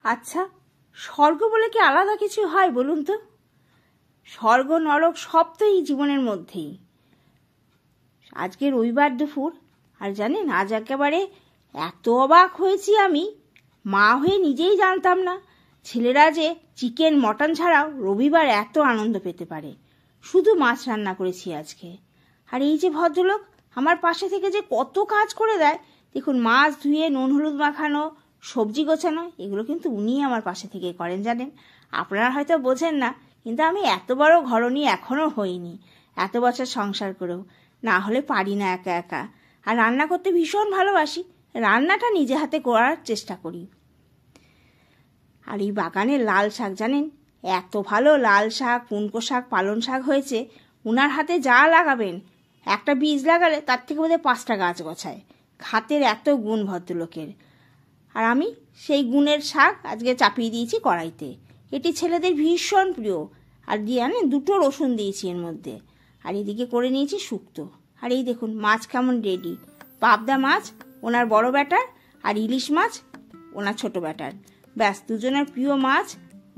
আচ্ছা, স্বর্গ বলে কি আলাদা কিছু হয় বলুন তো? স্বর্গ নরক সব তো এই জীবনের মধ্যেই। আজকে রবিবার দুপুর, আর জানেন আজ একেবারে এত অবাক হয়েছি আমি, মা হয়ে নিজেই জানতাম না ছেলেরা যে চিকেন মটন ছাড়াও রবিবার এত আনন্দ পেতে পারে। শুধু মাছ রান্না করেছি আজকে। আর এই যে ভদ্রলোক আমার পাশে থেকে যে কত কাজ করে দেয়, দেখুন মাছ ধুয়ে নুন হলুদ মাখানো, সবজি গোছানো, এগুলো কিন্তু উনিই আমার পাশে থেকে করেন জানেন। আপনারা হয়তো বোঝেন না, কিন্তু আমি এত বড় ঘরণী এখনও হইনি, এত বছর সংসার করেও। না হলে পারি না একা একা। আর রান্না করতে ভীষণ ভালোবাসি, রান্নাটা নিজে হাতে করার চেষ্টা করি। আর এই বাগানের লাল শাক জানেন, এত ভালো লাল শাক, পুনকো শাক, পালন শাক হয়েছে। উনার হাতে যা লাগাবেন, একটা বীজ লাগালে তার থেকে বোধহয় 5টা গাছ গছায়। হাতের এত গুণ ভদ্রলোকের। আর আমি সেই গুণের শাক আজকে চাপিয়ে দিয়েছি কড়াইতে। এটি ছেলেদের ভীষণ প্রিয়। আর দিয়ে জানেন 2টো রসুন দিয়েছি এর মধ্যে। আর এদিকে করে নিয়েছি শুক্তো। আর এই দেখুন মাছ কেমন রেডি। পাবদা মাছ ওনার বড় ব্যাটার, আর ইলিশ মাছ ওনার ছোট ব্যাটার। ব্যাস, দুজনের প্রিয় মাছ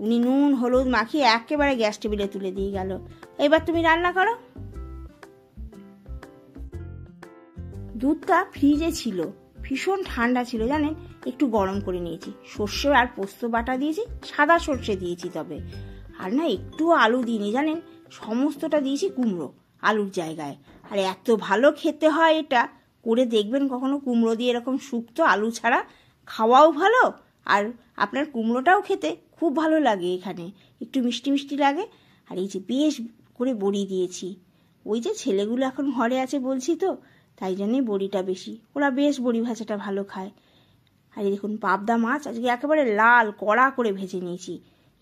উনি নুন হলুদ মাখিয়ে একেবারে গ্যাস টেবিলে তুলে দিয়ে গেল। এবার তুমি রান্না করো। দুধটা ফ্রিজে ছিল, ভীষণ ঠান্ডা ছিল জানেন, একটু গরম করে নিয়েছি। সর্ষে আর পোস্ত বাটা দিয়েছি, সাদা সর্ষে দিয়েছি তবে। আর না একটু আলু দিইনি জানেন, সমস্তটা দিয়েছি কুমড়ো আলুর জায়গায়। আর এত ভালো খেতে হয় এটা, করে দেখবেন কখনো কুমড়ো দিয়ে এরকম শুক্তো আলু ছাড়া। খাওয়াও ভালো, আর আপনার কুমড়োটাও খেতে খুব ভালো লাগে, এখানে একটু মিষ্টি মিষ্টি লাগে। আর এই যে বেশ করে বড়ি দিয়েছি, ওই যে ছেলেগুলো এখন ঘরে আছে বলছি তো, তাই জন্যই বড়িটা বেশি, ওরা বেশ বড়ি ভাজাটা ভালো খায়। আর এই দেখুন পাবদা মাছ আজকে একেবারে লাল কড়া করে ভেজে নিয়েছি।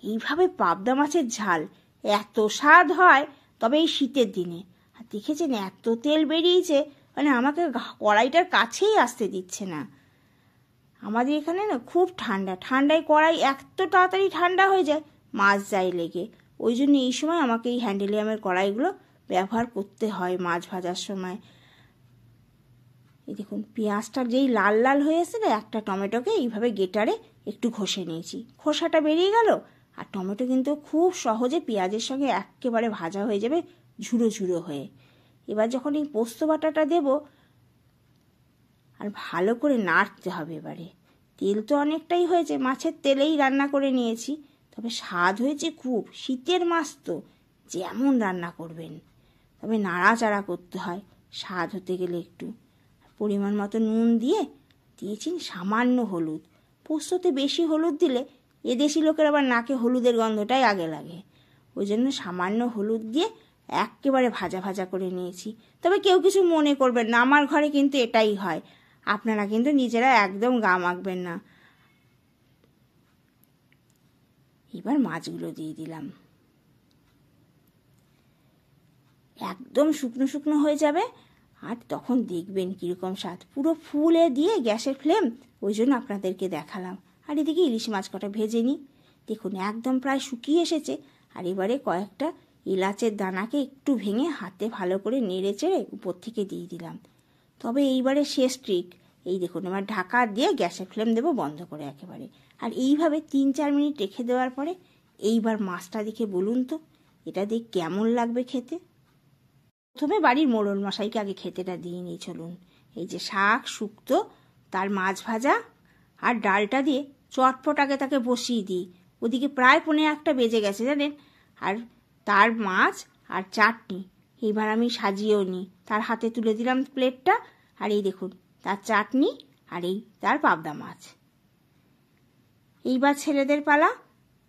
এইভাবে পাবদা মাছের ঝাল এত স্বাদ হয়, তবে এই শীতের দিনে। আর দেখেছেন এত তেল বেরিয়েছে, মানে আমাকে কড়াইটার কাছেই আসতে দিচ্ছে না। আমাদের এখানে না খুব ঠান্ডা, ঠান্ডায় কড়াই এত তাড়াতাড়ি ঠান্ডা হয়ে যায়, মাছ যায় লেগে। ওই জন্য এই সময় আমাকে এই হ্যান্ডেলিয়ামের কড়াইগুলো ব্যবহার করতে হয় মাছ ভাজার সময়। এই দেখুন পেঁয়াজটা যেই লাল লাল হয়ে এসে না, একটা টমেটোকে এইভাবে গেটারে একটু ঘষে নিয়েছি, খোসাটা বেরিয়ে গেল। আর টমেটো কিন্তু খুব সহজে পেঁয়াজের সঙ্গে একেবারে ভাজা হয়ে যাবে, ঝুড়ো ঝুড়ো হয়ে। এবার যখন এই পোস্ত বাটাটা দেব, আর ভালো করে নাড়তে হবে। এবারে তেল তো অনেকটাই হয়েছে, মাছের তেলেই রান্না করে নিয়েছি, তবে স্বাদ হয়েছে খুব। শীতের মাছ তো যেমন রান্না করবেন, তবে নাড়াচাড়া করতে হয় স্বাদ হতে গেলে একটু। পরিমাণ মতো নুন দিয়েছি সামান্য হলুদ। পোস্ততে বেশি হলুদ দিলে এদেশি লোকের আবার নাকে হলুদের গন্ধটাই আগে লাগে, ওই জন্য সামান্য হলুদ দিয়ে একেবারে ভাজা ভাজা করে নিয়েছি। তবে কেউ কিছু মনে করবেন না, আমার ঘরে কিন্তু এটাই হয়, আপনারা কিন্তু নিজেরা একদম গা মাখবেন না। এবার মাছগুলো দিয়ে দিলাম, একদম শুকনো শুকনো হয়ে যাবে। আর তখন দেখবেন কীরকম স্বাদ, পুরো ফুলে দিয়ে গ্যাসের ফ্লেম, ওই জন্য আপনাদেরকে দেখালাম। আর এদিকে ইলিশ মাছ কটা ভেজে নিই, দেখুন একদম প্রায় শুকিয়ে এসেছে। আর এবারে কয়েকটা এলাচের দানাকে একটু ভেঙে হাতে ভালো করে নেড়ে চেড়ে উপর থেকে দিয়ে দিলাম। তবে এইবারে শেষ ট্রিক, এই দেখুন এবার ঢাকা দিয়ে গ্যাসের ফ্লেম দেবো বন্ধ করে একেবারে। আর এইভাবে 3-4 মিনিট রেখে দেওয়ার পরে এইবার মাছটা দেখে বলুন তো এটা দিয়ে কেমন লাগবে খেতে। প্রথমে বাড়ির মোড়ল মশাইকে আগে খেতেটা দিয়ে নিই চলুন। এই যে শাক শুক্তো, তার মাছ ভাজা আর ডালটা দিয়ে চটপট আগে তাকে বসিয়ে দিই। ওদিকে প্রায় 1:45 বেজে গেছে জানেন। আর তার মাছ আর চাটনি এইবার আমি সাজিয়েও নিই, তার হাতে তুলে দিলাম প্লেটটা। আর এই দেখুন তার চাটনি, আর এই তার পাবদা মাছ। এইবার ছেলেদের পালা।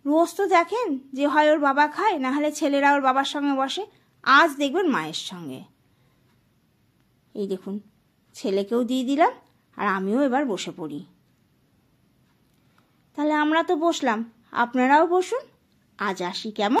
রোজ তো দেখেন যে হয় ওর বাবা খায়, না হলে ছেলেরা ওর বাবার সঙ্গে বসে, আজ দেখবেন মায়ের সঙ্গে। এই দেখুন ছেলেকেও দিয়ে দিলাম, আর আমিও এবার বসে পড়ি। তাহলে আমরা তো বসলাম, আপনারাও বসুন। আজ আসি কেমন?